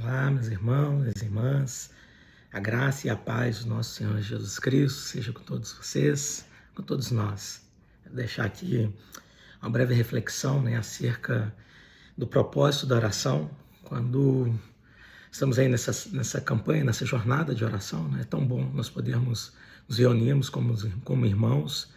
Olá, meus irmãos, minhas irmãs, a graça e a paz do nosso Senhor Jesus Cristo seja com todos vocês, com todos nós. Vou deixar aqui uma breve reflexão, acerca do propósito da oração. Quando estamos aí nessa campanha, nessa jornada de oração, é tão bom nós podermos nos reunirmos como irmãos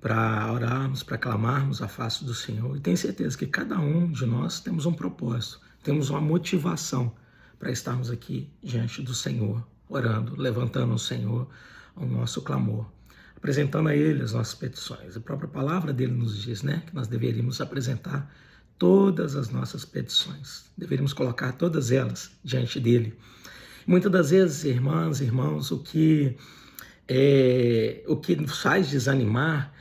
para orarmos, para clamarmos a face do Senhor. E tenho certeza que cada um de nós temos um propósito, temos uma motivação para estarmos aqui diante do Senhor, orando, levantando ao Senhor o nosso clamor, apresentando a Ele as nossas petições. A própria palavra dele nos diz, que nós deveríamos apresentar todas as nossas petições, deveríamos colocar todas elas diante dele. Muitas das vezes, irmãs e irmãos, o que nos faz desanimar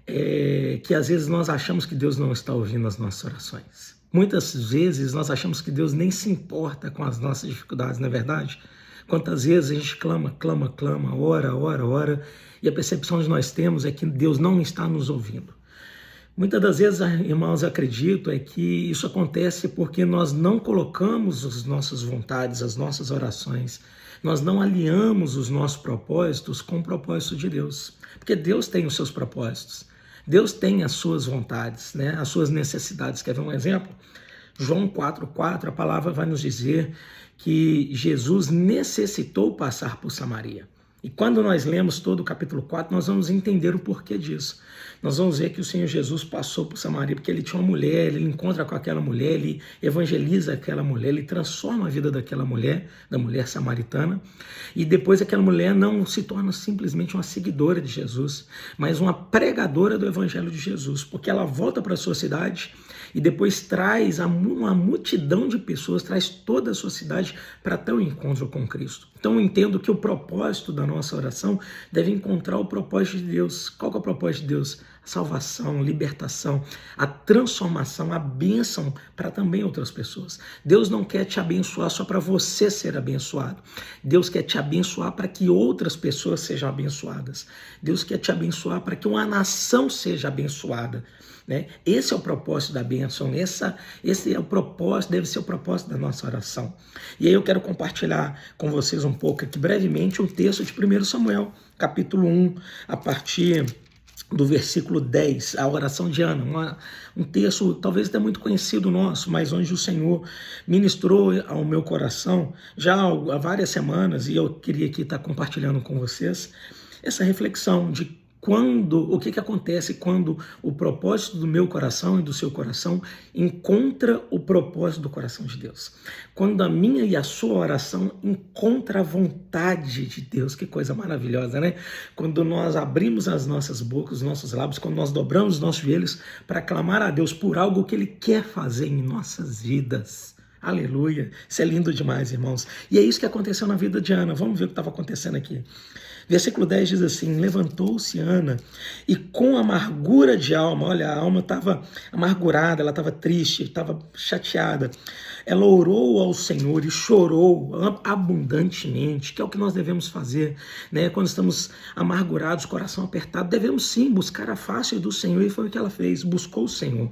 é que às vezes nós achamos que Deus não está ouvindo as nossas orações. Muitas vezes nós achamos que Deus nem se importa com as nossas dificuldades, não é verdade? Quantas vezes a gente clama, ora, e a percepção que nós temos é que Deus não está nos ouvindo. Muitas das vezes, irmãos, acredito que isso acontece porque nós não colocamos as nossas vontades, as nossas orações, nós não alinhamos os nossos propósitos com o propósito de Deus. Porque Deus tem os seus propósitos, Deus tem as suas vontades, as suas necessidades. Quer ver um exemplo? João 4,4, a palavra vai nos dizer que Jesus necessitou passar por Samaria. E quando nós lemos todo o capítulo 4, nós vamos entender o porquê disso. Nós vamos ver que o Senhor Jesus passou por Samaria porque ele tinha uma mulher, ele encontra com aquela mulher, ele evangeliza aquela mulher, ele transforma a vida daquela mulher, da mulher samaritana, e depois aquela mulher não se torna simplesmente uma seguidora de Jesus, mas uma pregadora do evangelho de Jesus, porque ela volta para a sua cidade e depois traz uma multidão de pessoas, traz toda a sua cidade para ter um encontro com Cristo. Então eu entendo que o propósito da nossa oração deve encontrar o propósito de Deus. Qual que é o propósito de Deus? A salvação, a libertação, a transformação, a bênção para também outras pessoas. Deus não quer te abençoar só para você ser abençoado. Deus quer te abençoar para que outras pessoas sejam abençoadas. Deus quer te abençoar para que uma nação seja abençoada. Esse é o propósito da bênção, esse é o propósito, deve ser o propósito da nossa oração. E aí eu quero compartilhar com vocês um pouco aqui brevemente o texto de 1 Samuel, capítulo 1, a partir do versículo 10, a oração de Ana, um texto talvez até muito conhecido nosso, mas onde o Senhor ministrou ao meu coração já há várias semanas, e eu queria aqui estar compartilhando com vocês essa reflexão de o que acontece quando o propósito do meu coração e do seu coração encontra o propósito do coração de Deus. Quando a minha e a sua oração encontra a vontade de Deus, que coisa maravilhosa, Quando nós abrimos as nossas bocas, os nossos lábios, quando nós dobramos os nossos joelhos para clamar a Deus por algo que Ele quer fazer em nossas vidas. Aleluia! Isso é lindo demais, irmãos. E é isso que aconteceu na vida de Ana. Vamos ver o que estava acontecendo aqui. Versículo 10 diz assim: levantou-se Ana e com amargura de alma, olha, a alma estava amargurada, ela estava triste, estava chateada. Ela orou ao Senhor e chorou abundantemente, que é o que nós devemos fazer, quando estamos amargurados, coração apertado, devemos sim buscar a face do Senhor, e foi o que ela fez, buscou o Senhor.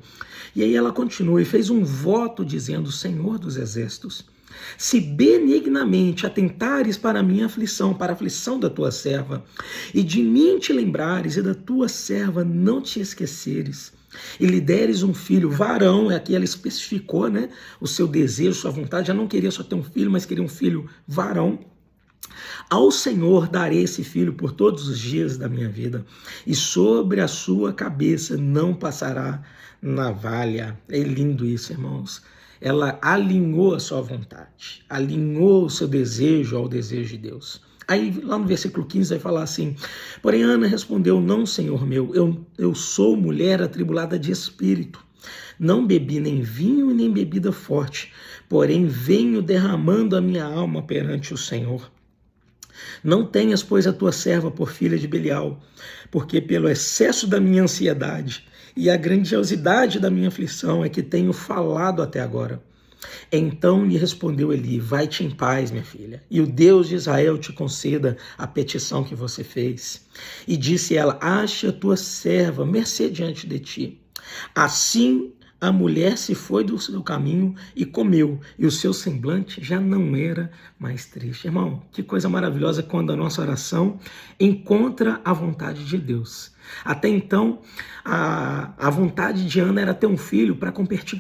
E aí ela continua e fez um voto dizendo: Senhor dos exércitos, se benignamente atentares para a minha aflição, para a aflição da tua serva, e de mim te lembrares, e da tua serva não te esqueceres, e lhe deres um filho varão, aqui ela especificou, o seu desejo, sua vontade, já não queria só ter um filho, mas queria um filho varão. Ao Senhor darei esse filho por todos os dias da minha vida, e sobre a sua cabeça não passará navalha. É lindo isso, irmãos. Ela alinhou a sua vontade, alinhou o seu desejo ao desejo de Deus. Aí lá no versículo 15 vai falar assim: porém Ana respondeu: não, Senhor meu, eu sou mulher atribulada de espírito. Não bebi nem vinho e nem bebida forte, porém venho derramando a minha alma perante o Senhor. Não tenhas, pois, a tua serva por filha de Belial, porque pelo excesso da minha ansiedade e a grandiosidade da minha aflição é que tenho falado até agora. Então lhe respondeu Eli: vai-te em paz, minha filha, e o Deus de Israel te conceda a petição que você fez. E disse ela: ache a tua serva mercê diante de ti. Assim a mulher se foi do seu caminho e comeu, e o seu semblante já não era mais triste. Irmão, que coisa maravilhosa quando a nossa oração encontra a vontade de Deus. Até então, a vontade de Ana era ter um filho para competir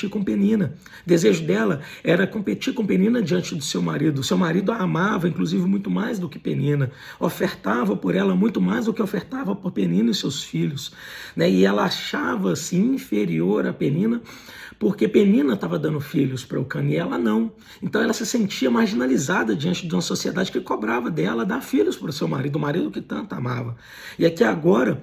com Penina. O desejo dela era competir com Penina diante do seu marido. O seu marido a amava, inclusive, muito mais do que Penina. Ofertava por ela muito mais do que ofertava por Penina e seus filhos. Né? E ela achava-se inferior a Penina, porque Penina estava dando filhos para Eucana e ela não. Então ela se sentia marginalizada diante de uma sociedade que cobrava dela dar filhos para o seu marido, o marido que tanto amava. E aqui agora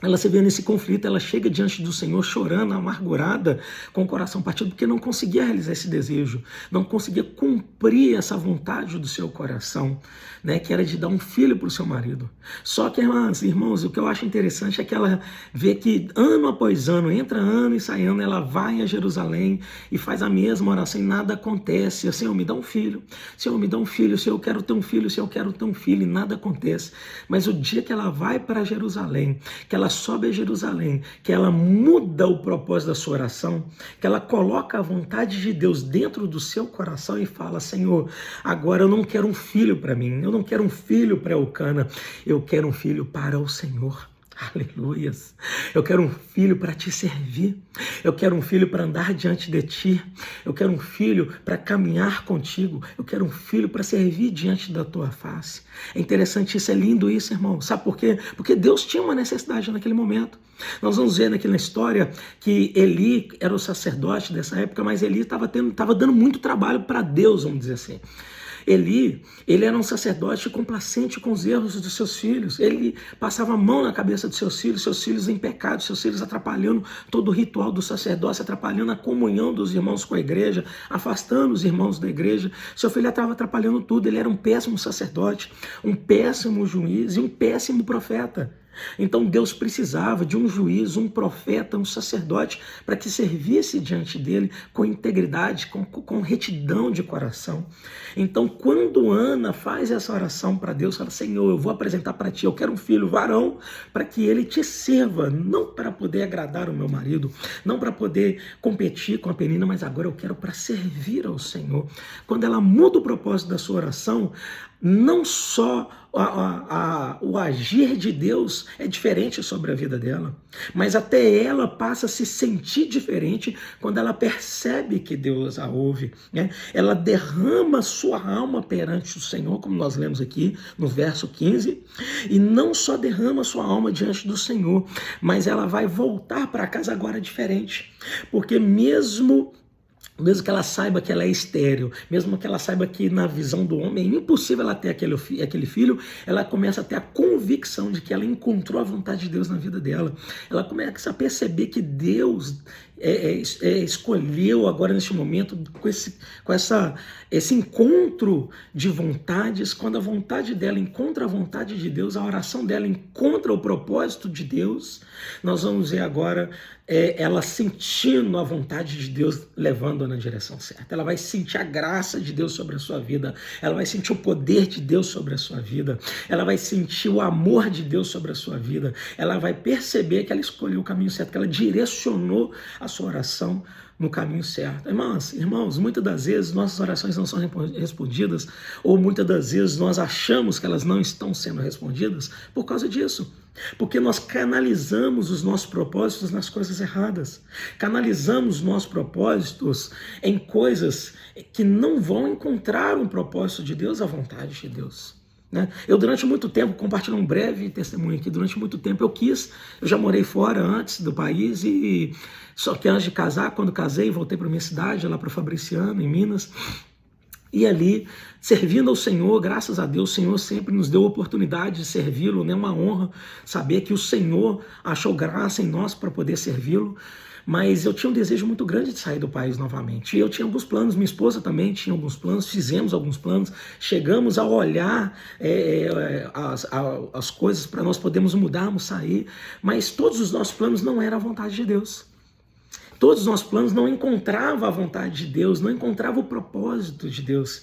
ela se vê nesse conflito, ela chega diante do Senhor chorando, amargurada, com o coração partido, porque não conseguia realizar esse desejo, não conseguia cumprir essa vontade do seu coração, né, que era de dar um filho para o seu marido. Só que, irmãos, o que eu acho interessante é que ela vê que ano após ano, entra ano e sai ano, ela vai a Jerusalém e faz a mesma oração e nada acontece. Senhor, me dá um filho, Senhor, me dá um filho, Senhor, eu quero ter um filho, Senhor, eu quero ter um filho, e nada acontece. Mas o dia que ela vai para Jerusalém, que ela sobe a Jerusalém, que ela muda o propósito da sua oração, que ela coloca a vontade de Deus dentro do seu coração e fala: Senhor, agora eu não quero um filho para mim, eu não quero um filho para Eucana, eu quero um filho para o Senhor. Aleluias. Eu quero um filho para te servir. Eu quero um filho para andar diante de ti. Eu quero um filho para caminhar contigo. Eu quero um filho para servir diante da tua face. É interessante isso, é lindo isso, irmão. Sabe por quê? Porque Deus tinha uma necessidade naquele momento. Nós vamos ver naquela história que Eli era o sacerdote dessa época, mas Eli estava dando muito trabalho para Deus, vamos dizer assim. Eli era um sacerdote complacente com os erros dos seus filhos. Ele passava a mão na cabeça dos seus filhos em pecado, seus filhos atrapalhando todo o ritual do sacerdócio, atrapalhando a comunhão dos irmãos com a igreja, afastando os irmãos da igreja. Seu filho estava atrapalhando tudo. Ele era um péssimo sacerdote, um péssimo juiz e um péssimo profeta. Então Deus precisava de um juiz, um profeta, um sacerdote para que servisse diante dele com integridade, com retidão de coração. Então quando Ana faz essa oração para Deus, fala: Senhor, eu vou apresentar para ti, eu quero um filho varão para que ele te sirva, não para poder agradar o meu marido, não para poder competir com a Penina, mas agora eu quero para servir ao Senhor. Quando ela muda o propósito da sua oração, não só o agir de Deus é diferente sobre a vida dela, mas até ela passa a se sentir diferente quando ela percebe que Deus a ouve, né? Ela derrama sua alma perante o Senhor, como nós lemos aqui no verso 15, e não só derrama sua alma diante do Senhor, mas ela vai voltar para casa agora diferente, porque mesmo que ela saiba que ela é estéril, mesmo que ela saiba que na visão do homem é impossível ela ter aquele filho, ela começa a ter a convicção de que ela encontrou a vontade de Deus na vida dela. Ela começa a perceber que Deus escolheu agora neste momento com esse encontro de vontades. Quando a vontade dela encontra a vontade de Deus, a oração dela encontra o propósito de Deus. Nós vamos ver agora ela sentindo a vontade de Deus levando-a na direção certa. Ela vai sentir a graça de Deus sobre a sua vida, ela vai sentir o poder de Deus sobre a sua vida, ela vai sentir o amor de Deus sobre a sua vida, ela vai perceber que ela escolheu o caminho certo, que ela direcionou a sua oração no caminho certo. Irmãos, muitas das vezes nossas orações não são respondidas, ou muitas das vezes nós achamos que elas não estão sendo respondidas por causa disso. Porque nós canalizamos os nossos propósitos nas coisas erradas. Canalizamos os nossos propósitos em coisas que não vão encontrar um propósito de Deus, a vontade de Deus. Eu durante muito tempo, compartilho um breve testemunho aqui, durante muito tempo eu já morei fora antes do país, e só que antes de casar, quando casei, voltei para minha cidade, lá para Fabriciano, em Minas, e ali, servindo ao Senhor, graças a Deus, o Senhor sempre nos deu a oportunidade de servi-lo, né? Uma honra saber que o Senhor achou graça em nós para poder servi-lo. Mas eu tinha um desejo muito grande de sair do país novamente. E eu tinha alguns planos, minha esposa também tinha alguns planos, fizemos alguns planos, chegamos a olhar as coisas para nós podermos mudarmos, sair, mas todos os nossos planos não eram a vontade de Deus. Todos os nossos planos não encontravam a vontade de Deus, não encontravam o propósito de Deus.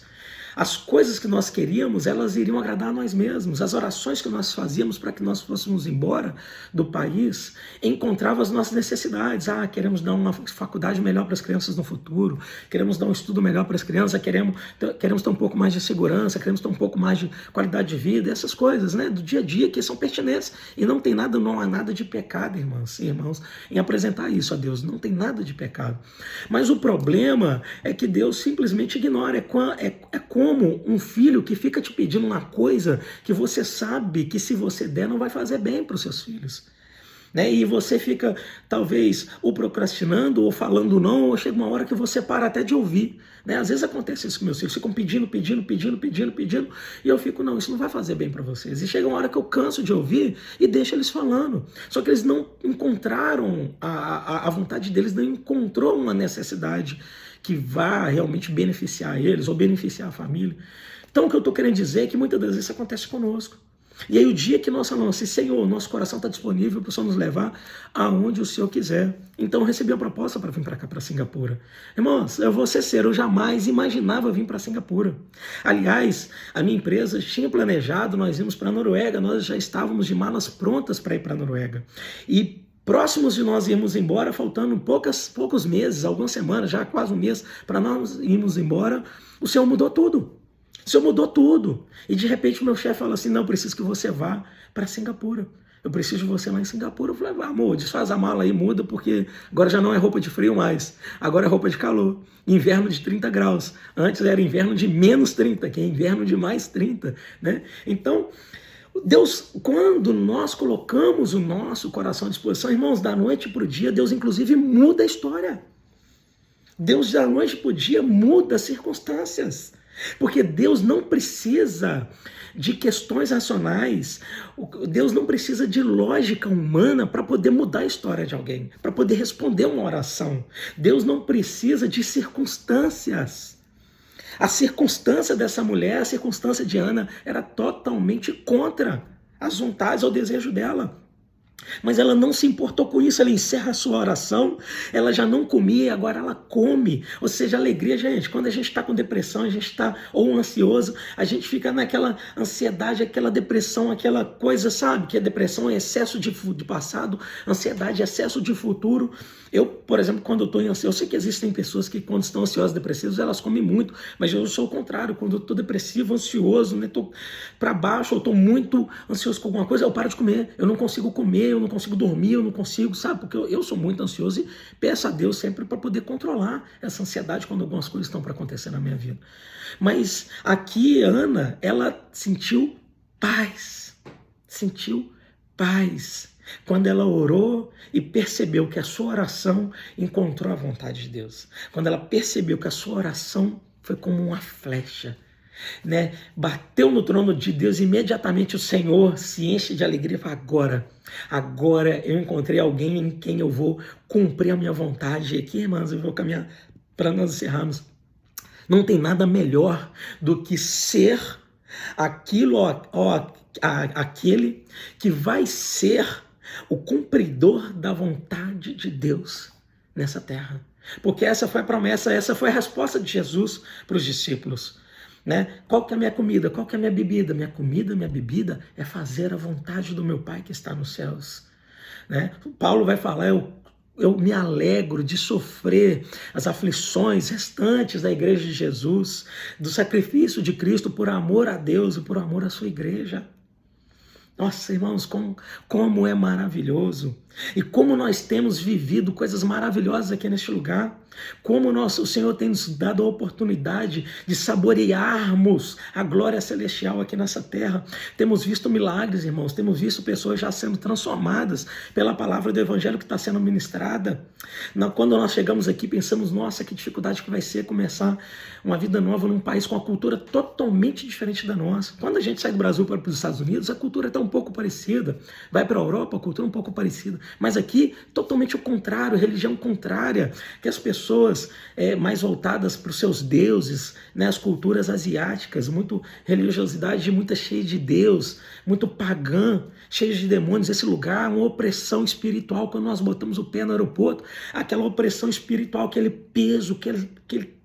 As coisas que nós queríamos, elas iriam agradar a nós mesmos. As orações que nós fazíamos para que nós fôssemos embora do país encontravam as nossas necessidades. Queremos dar uma faculdade melhor para as crianças no futuro, queremos dar um estudo melhor para as crianças, queremos ter um pouco mais de segurança, queremos ter um pouco mais de qualidade de vida, essas coisas, né, do dia a dia que são pertinentes. E não há nada de pecado, irmãos, em apresentar isso a Deus. Não tem nada de pecado. Mas o problema é que Deus simplesmente ignora. É como um filho que fica te pedindo uma coisa que você sabe que se você der não vai fazer bem para os seus filhos. Né? E você fica, talvez, ou procrastinando, ou falando não, ou chega uma hora que você para até de ouvir. Né? Às vezes acontece isso com meus filhos, ficam pedindo, e eu fico, não, isso não vai fazer bem para vocês. E chega uma hora que eu canso de ouvir e deixo eles falando. Só que eles não encontraram, a vontade deles não encontrou uma necessidade que vá realmente beneficiar eles, ou beneficiar a família. Então o que eu estou querendo dizer é que muitas das vezes isso acontece conosco. E aí o dia que nós falamos assim, Senhor, nosso coração está disponível para o Senhor nos levar aonde o Senhor quiser. Então eu recebi a proposta para vir para cá, para Singapura. Irmãos, eu vou ser sério, eu jamais imaginava vir para Singapura. Aliás, a minha empresa tinha planejado, nós íamos para a Noruega, nós já estávamos de malas prontas para ir para a Noruega. E próximos de nós irmos embora, faltando poucos meses, algumas semanas, já quase um mês, para nós irmos embora, o Senhor mudou tudo. O Senhor mudou tudo. E de repente o meu chefe fala assim, não, eu preciso que você vá para Singapura. Eu preciso de você lá em Singapura. Eu falei, amor, desfaz a mala aí, muda, porque agora já não é roupa de frio mais. Agora é roupa de calor. Inverno de 30 graus. Antes era inverno de menos 30, que é inverno de mais 30. Né? Então, Deus, quando nós colocamos o nosso coração à disposição, irmãos, da noite para o dia, Deus inclusive muda a história. Deus da noite para o dia muda as circunstâncias. Porque Deus não precisa de questões racionais, Deus não precisa de lógica humana para poder mudar a história de alguém, para poder responder uma oração. Deus não precisa de circunstâncias. A circunstância dessa mulher, a circunstância de Ana, era totalmente contra as vontades ou desejo dela. Mas ela não se importou com isso, ela encerra a sua oração, ela já não comia, agora ela come. Ou seja, alegria, gente, quando a gente está com depressão, a gente está ou ansioso, a gente fica naquela ansiedade, aquela depressão, aquela coisa, sabe? Que a depressão é excesso de passado, ansiedade é excesso de futuro. Eu, por exemplo, quando eu estou ansioso, eu sei que existem pessoas que quando estão ansiosas, depressivas, elas comem muito, mas eu sou o contrário, quando eu estou depressivo, ansioso, né, estou para baixo, eu estou muito ansioso com alguma coisa, eu paro de comer, eu não consigo comer, eu não consigo dormir, eu não consigo, sabe? Porque eu sou muito ansioso e peço a Deus sempre para poder controlar essa ansiedade quando algumas coisas estão para acontecer na minha vida. Mas aqui, Ana, ela sentiu paz, quando ela orou e percebeu que a sua oração encontrou a vontade de Deus. Quando ela percebeu que a sua oração foi como uma flecha, né? Bateu no trono de Deus, imediatamente o Senhor se enche de alegria e fala, agora eu encontrei alguém em quem eu vou cumprir a minha vontade. E aqui, irmãos, eu vou caminhar para nós encerrarmos. Não tem nada melhor do que ser aquele que vai ser o cumpridor da vontade de Deus nessa terra. Porque essa foi a promessa, essa foi a resposta de Jesus para os discípulos. Né? Qual que é a minha comida? Qual que é a minha bebida? Minha comida, minha bebida é fazer a vontade do meu Pai que está nos céus. Né? Paulo vai falar, eu me alegro de sofrer as aflições restantes da igreja de Jesus, do sacrifício de Cristo por amor a Deus e por amor à sua igreja. Nossa, irmãos, como é maravilhoso. E como nós temos vivido coisas maravilhosas aqui neste lugar. Como o Senhor tem nos dado a oportunidade de saborearmos a glória celestial aqui nessa terra. Temos visto milagres, irmãos. Temos visto pessoas já sendo transformadas pela palavra do Evangelho que está sendo ministrada. Quando nós chegamos aqui, pensamos, nossa, que dificuldade que vai ser começar uma vida nova num país com uma cultura totalmente diferente da nossa. Quando a gente sai do Brasil para os Estados Unidos, a cultura está um pouco parecida. Vai para a Europa, a cultura é um pouco parecida. Mas aqui, totalmente o contrário, religião contrária, que as pessoas mais voltadas para os seus deuses, né, as culturas asiáticas, muito religiosidade, muita cheia de Deus, muito pagã, cheia de demônios. Esse lugar, uma opressão espiritual, quando nós botamos o pé no aeroporto, aquela opressão espiritual, aquele peso,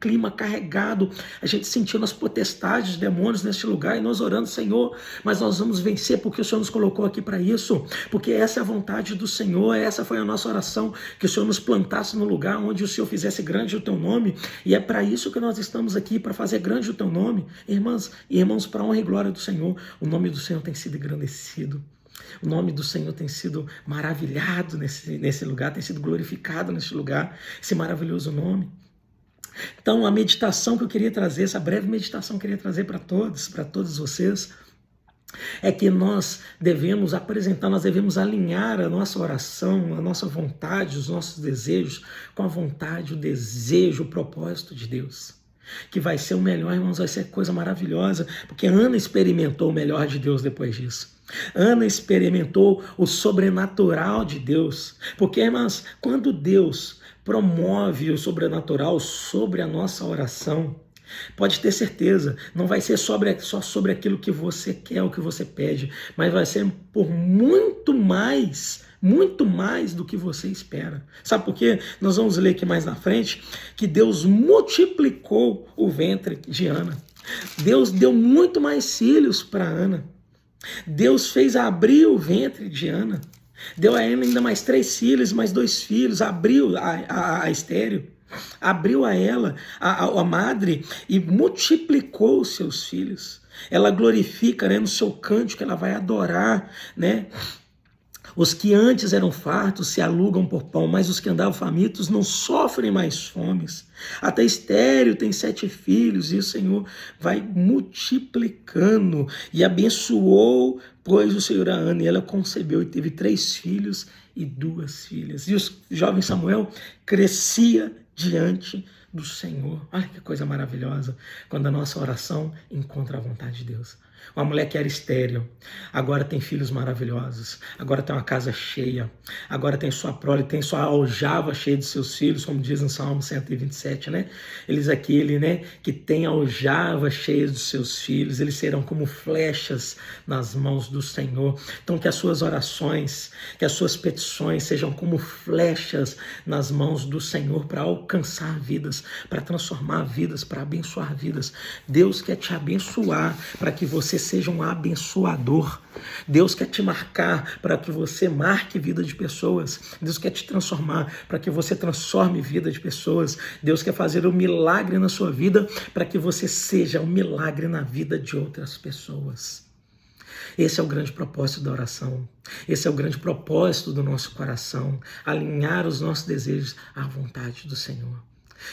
clima carregado, a gente sentindo as potestades, demônios neste lugar, e nós orando, Senhor, mas nós vamos vencer porque o Senhor nos colocou aqui para isso, porque essa é a vontade do Senhor, essa foi a nossa oração, que o Senhor nos plantasse no lugar onde o Senhor fizesse grande o teu nome, e é para isso que nós estamos aqui, para fazer grande o teu nome. Irmãs e irmãos, para a honra e glória do Senhor, o nome do Senhor tem sido engrandecido. O nome do Senhor tem sido maravilhado nesse lugar, tem sido glorificado nesse lugar, esse maravilhoso nome. Então, a meditação que eu queria trazer, essa breve meditação que eu queria trazer para todos vocês, é que nós devemos apresentar, nós devemos alinhar a nossa oração, a nossa vontade, os nossos desejos com a vontade, o desejo, o propósito de Deus. Que vai ser o melhor, irmãos, vai ser coisa maravilhosa, porque Ana experimentou o melhor de Deus depois disso. Ana experimentou o sobrenatural de Deus, porque, irmãos, quando Deus promove o sobrenatural sobre a nossa oração, pode ter certeza, não vai ser só sobre aquilo que você quer, o que você pede, mas vai ser por muito mais do que você espera. Sabe por quê? Nós vamos ler aqui mais na frente que Deus multiplicou o ventre de Ana. Deus deu muito mais filhos para Ana. Deus fez abrir o ventre de Ana. Deu a Ana ainda mais 3 filhos, mais 2 filhos, abriu a estéreo. Abriu a ela, a madre, e multiplicou os seus filhos. Ela glorifica, né, no seu cântico, ela vai adorar, né? Os que antes eram fartos se alugam por pão, mas os que andavam famintos não sofrem mais fomes. Até estéreo tem 7 filhos, e o Senhor vai multiplicando, e abençoou, pois o Senhor a Ana, e ela concebeu e teve 3 filhos e 2 filhas. E o jovem Samuel crescia diante do Senhor. Olha que coisa maravilhosa, quando a nossa oração encontra a vontade de Deus. Uma mulher que era estéril, agora tem filhos maravilhosos, agora tem uma casa cheia, agora tem sua prole, tem sua aljava cheia de seus filhos, como diz no Salmo 127, né? Aquele que tem aljava cheia dos seus filhos, eles serão como flechas nas mãos do Senhor. Então que as suas orações, que as suas petições sejam como flechas nas mãos do Senhor para alcançar vidas, para transformar vidas, para abençoar vidas. Deus quer te abençoar para que você seja um abençoador. Deus quer te marcar para que você marque vida de pessoas. Deus quer te transformar para que você transforme vida de pessoas. Deus quer fazer um milagre na sua vida para que você seja um milagre na vida de outras pessoas. Esse é o grande propósito da oração. Esse é o grande propósito do nosso coração. Alinhar os nossos desejos à vontade do Senhor.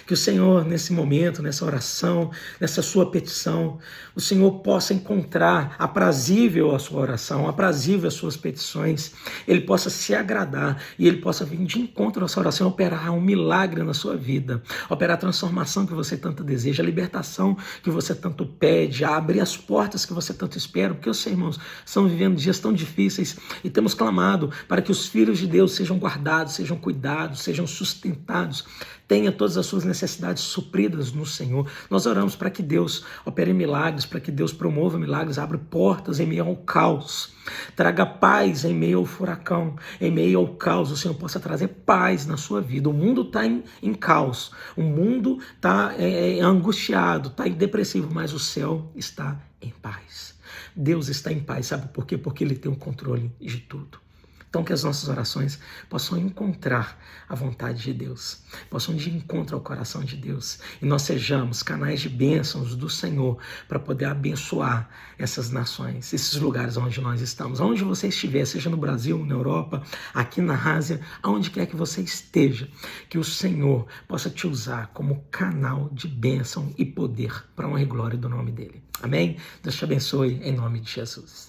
Que o Senhor, nesse momento, nessa oração, nessa sua petição, o Senhor possa encontrar aprazível a sua oração, aprazível as suas petições, Ele possa se agradar e Ele possa vir de encontro à sua oração, operar um milagre na sua vida, operar a transformação que você tanto deseja, a libertação que você tanto pede, a abrir as portas que você tanto espera, porque eu sei, irmãos, estamos vivendo dias tão difíceis e temos clamado para que os filhos de Deus sejam guardados, sejam cuidados, sejam sustentados, tenha todas as suas necessidades supridas no Senhor. Nós oramos para que Deus opere milagres, para que Deus promova milagres, abra portas em meio ao caos, traga paz em meio ao furacão, em meio ao caos. O Senhor possa trazer paz na sua vida. O mundo está em caos, o mundo está angustiado, está depressivo, mas o céu está em paz. Deus está em paz, sabe por quê? Porque Ele tem o controle de tudo. Então que as nossas orações possam encontrar a vontade de Deus, possam de encontro ao coração de Deus, e nós sejamos canais de bênçãos do Senhor para poder abençoar essas nações, esses lugares onde nós estamos, onde você estiver, seja no Brasil, na Europa, aqui na Ásia, aonde quer que você esteja, que o Senhor possa te usar como canal de bênção e poder para a honra e glória do nome dele. Amém? Deus te abençoe em nome de Jesus.